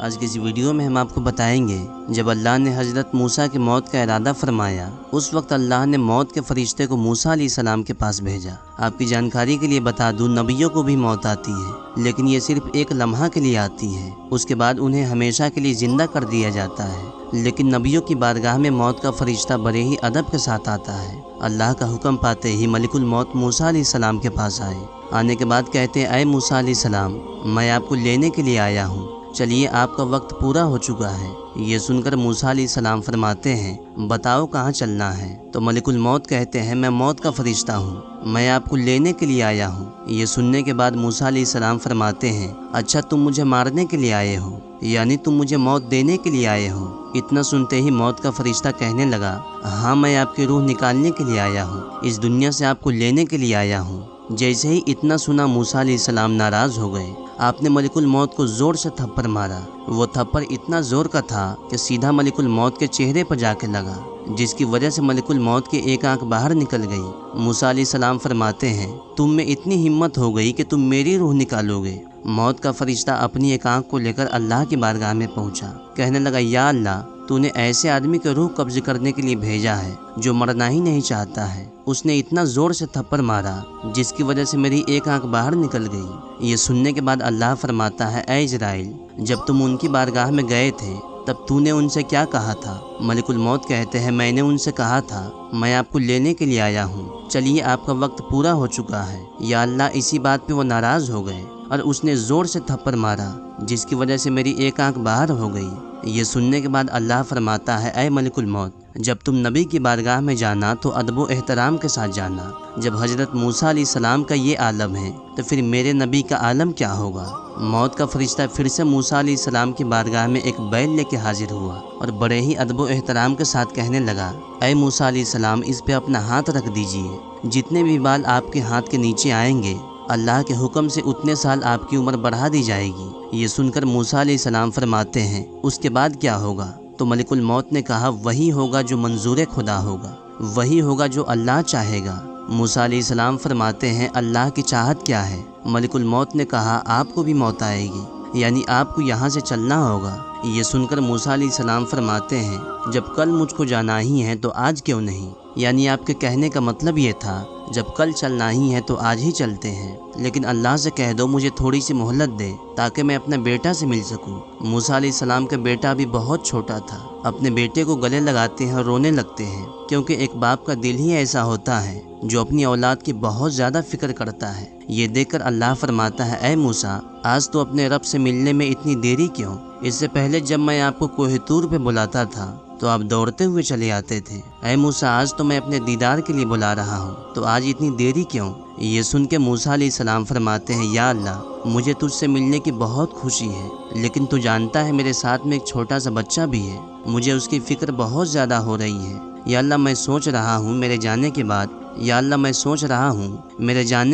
آج کی اس ویڈیو میں ہم آپ کو بتائیں گے جب اللہ نے حضرت موسیٰ کی موت کا ارادہ فرمایا اس وقت اللہ نے موت کے فرشتے کو موسیٰ علیہ السلام کے پاس بھیجا۔ آپ کی جانکاری کے لیے بتا دوں، نبیوں کو بھی موت آتی ہے لیکن یہ صرف ایک لمحہ کے لیے آتی ہے، اس کے بعد انہیں ہمیشہ کے لیے زندہ کر دیا جاتا ہے۔ لیکن نبیوں کی بارگاہ میں موت کا فرشتہ بڑے ہی ادب کے ساتھ آتا ہے۔ اللہ کا حکم پاتے ہی ملک الموت موسیٰ علیہ السلام کے پاس آئے۔ آنے کے بعد کہتے ہیں، اے موسیٰ علیہ السلام، میں آپ کو لینے کے لیے آیا ہوں، چلیے آپ کا وقت پورا ہو چکا ہے۔ یہ سن کر موسیٰ علیہ السلام فرماتے ہیں، بتاؤ کہاں چلنا ہے؟ تو ملک الموت کہتے ہیں، میں موت کا فرشتہ ہوں، میں آپ کو لینے کے لیے آیا ہوں۔ یہ سننے کے بعد موسیٰ علیہ السلام فرماتے ہیں، اچھا تم مجھے مارنے کے لیے آئے ہو، یعنی تم مجھے موت دینے کے لیے آئے ہو؟ اتنا سنتے ہی موت کا فرشتہ کہنے لگا، ہاں میں آپ کی روح نکالنے کے لیے آیا ہوں، اس دنیا سے آپ کو لینے کے لیے آیا ہوں۔ جیسے ہی اتنا سنا موسیٰ علیہ السلام ناراض ہو گئے۔ آپ نے ملک الموت کو زور سے تھپڑ مارا۔ وہ تھپڑ اتنا زور کا تھا کہ سیدھا ملک الموت کے چہرے پر جا کے لگا، جس کی وجہ سے ملک الموت کی ایک آنکھ باہر نکل گئی۔ موسیٰ علیہ السلام فرماتے ہیں، تم میں اتنی ہمت ہو گئی کہ تم میری روح نکالو گے؟ موت کا فرشتہ اپنی ایک آنکھ کو لے کر اللہ کی بارگاہ میں پہنچا، کہنے لگا، یا اللہ، تو نے ایسے آدمی کی روح قبض کرنے کے لیے بھیجا ہے جو مرنا ہی نہیں چاہتا ہے۔ اس نے اتنا زور سے تھپڑ مارا جس کی وجہ سے میری ایک آنکھ باہر نکل گئی۔ یہ سننے کے بعد اللہ فرماتا ہے، اے اسرائیل، جب تم ان کی بارگاہ میں گئے تھے تب تو نے ان سے کیا کہا تھا؟ ملک الموت کہتے ہیں، میں نے ان سے کہا تھا، میں آپ کو لینے کے لیے آیا ہوں، چلیے آپ کا وقت پورا ہو چکا ہے۔ یا اللہ، اسی بات پہ وہ ناراض ہو گئے اور اس نے زور سے تھپڑ مارا جس کی وجہ سے میری ایک آنکھ باہر ہو گئی۔ یہ سننے کے بعد اللہ فرماتا ہے، اے ملک الموت، جب تم نبی کی بارگاہ میں جانا تو ادب و احترام کے ساتھ جانا۔ جب حضرت موسیٰ علیہ السلام کا یہ عالم ہے تو پھر میرے نبی کا عالم کیا ہوگا؟ موت کا فرشتہ پھر سے موسیٰ علیہ السلام کی بارگاہ میں ایک بیل لے کے حاضر ہوا اور بڑے ہی ادب و احترام کے ساتھ کہنے لگا، اے موسیٰ علیہ السلام، اس پہ اپنا ہاتھ رکھ دیجئے، جتنے بھی بال آپ کے ہاتھ کے نیچے آئیں گے اللہ کے حکم سے اتنے سال آپ کی عمر بڑھا دی جائے گی۔ یہ سن کر موسیٰ علیہ السلام فرماتے ہیں، اس کے بعد کیا ہوگا؟ تو ملک الموت نے کہا، وہی ہوگا جو منظور خدا ہوگا، وہی ہوگا جو اللہ چاہے گا۔ موسیٰ علیہ السلام فرماتے ہیں، اللہ کی چاہت کیا ہے؟ ملک الموت نے کہا، آپ کو بھی موت آئے گی، یعنی آپ کو یہاں سے چلنا ہوگا۔ یہ سن کر موسیٰ علیہ السلام فرماتے ہیں، جب کل مجھ کو جانا ہی ہے تو آج کیوں نہیں؟ یعنی آپ کے کہنے کا مطلب یہ تھا، جب کل چلنا ہی ہے تو آج ہی چلتے ہیں، لیکن اللہ سے کہہ دو مجھے تھوڑی سی مہلت دے تاکہ میں اپنے بیٹا سے مل سکوں۔ موسیٰ علیہ السلام کا بیٹا بھی بہت چھوٹا تھا۔ اپنے بیٹے کو گلے لگاتے ہیں اور رونے لگتے ہیں، کیونکہ ایک باپ کا دل ہی ایسا ہوتا ہے جو اپنی اولاد کی بہت زیادہ فکر کرتا ہے۔ یہ دیکھ کر اللہ فرماتا ہے، اے موسیٰ، آج تو اپنے رب سے ملنے میں اتنی دیری کیوں؟ اس سے پہلے جب میں آپ کو کوہ طور پہ بلاتا تھا تو آپ دوڑتے ہوئے چلے آتے تھے۔ اے موسیٰ، آج تو میں اپنے دیدار کے لیے بلا رہا ہوں تو آج اتنی دیری کیوں؟ یہ سن کے موسیٰ علیہ السلام فرماتے ہیں، یا اللہ، مجھے تجھ سے ملنے کی بہت خوشی ہے، لیکن تو جانتا ہے میرے ساتھ میں ایک چھوٹا سا بچہ بھی ہے، مجھے اس کی فکر بہت زیادہ ہو رہی ہے۔ یا اللہ، میں سوچ رہا ہوں میرے جانے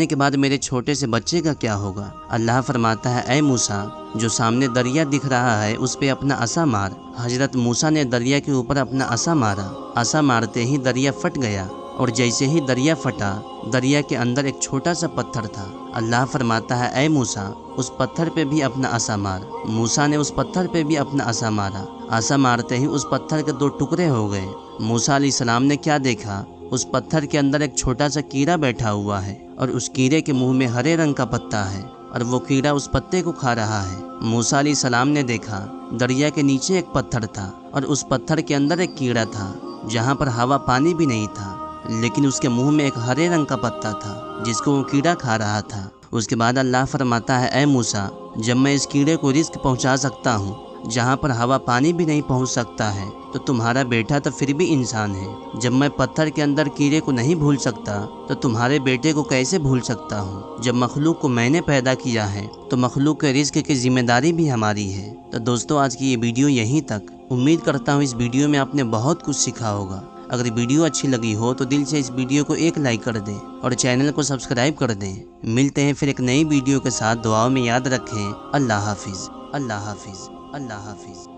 کے بعد میرے چھوٹے سے بچے کا کیا ہوگا؟ اللہ فرماتا ہے، اے موسیٰ، جو سامنے دریا دکھ رہا ہے اس پہ اپنا عصا مار۔ حضرت موسیٰ نے دریا کے اوپر اپنا عصا مارا، عصا مارتے ہی دریا پھٹ گیا، اور جیسے ہی دریا پھٹا، دریا کے اندر ایک چھوٹا سا پتھر تھا۔ اللہ فرماتا ہے، اے موسیٰ، اس پتھر پہ بھی اپنا عصا مار۔ موسیٰ نے اس پتھر پہ بھی اپنا عصا مارا، عصا مارتے ہی اس پتھر کے دو ٹکڑے ہو گئے۔ موسیٰ علیہ السلام نے کیا دیکھا؟ اس پتھر کے اندر ایک چھوٹا سا کیڑا بیٹھا ہوا ہے اور اس کیڑے کے منہ میں ہرے رنگ کا پتا ہے اور وہ کیڑا اس پتے کو کھا رہا ہے۔ موسیٰ علیہ السلام نے دیکھا دریا کے نیچے ایک پتھر تھا اور اس پتھر کے اندر ایک کیڑا تھا جہاں پر ہوا پانی بھی نہیں تھا، لیکن اس کے منہ میں ایک ہرے رنگ کا پتا تھا جس کو وہ کیڑا کھا رہا تھا۔ اس کے بعد اللہ فرماتا ہے، اے موسیٰ، جب میں اس کیڑے کو رزق پہنچا سکتا ہوں جہاں پر ہوا پانی بھی نہیں پہنچ سکتا ہے تو تمہارا بیٹا تو پھر بھی انسان ہے۔ جب میں پتھر کے اندر کیڑے کو نہیں بھول سکتا تو تمہارے بیٹے کو کیسے بھول سکتا ہوں؟ جب مخلوق کو میں نے پیدا کیا ہے تو مخلوق کے رزق کی ذمہ داری بھی ہماری ہے۔ تو دوستو، آج کی یہ ویڈیو یہیں تک۔ امید کرتا ہوں اس ویڈیو میں آپ نے بہت کچھ سیکھا ہوگا۔ اگر ویڈیو اچھی لگی ہو تو دل سے اس ویڈیو کو ایک لائک کر دیں اور چینل کو سبسکرائب کر دیں۔ ملتے ہیں پھر ایک نئی ویڈیو کے ساتھ، دعاؤں میں یاد رکھیں۔ اللہ حافظ، اللہ حافظ، اللہ حافظ۔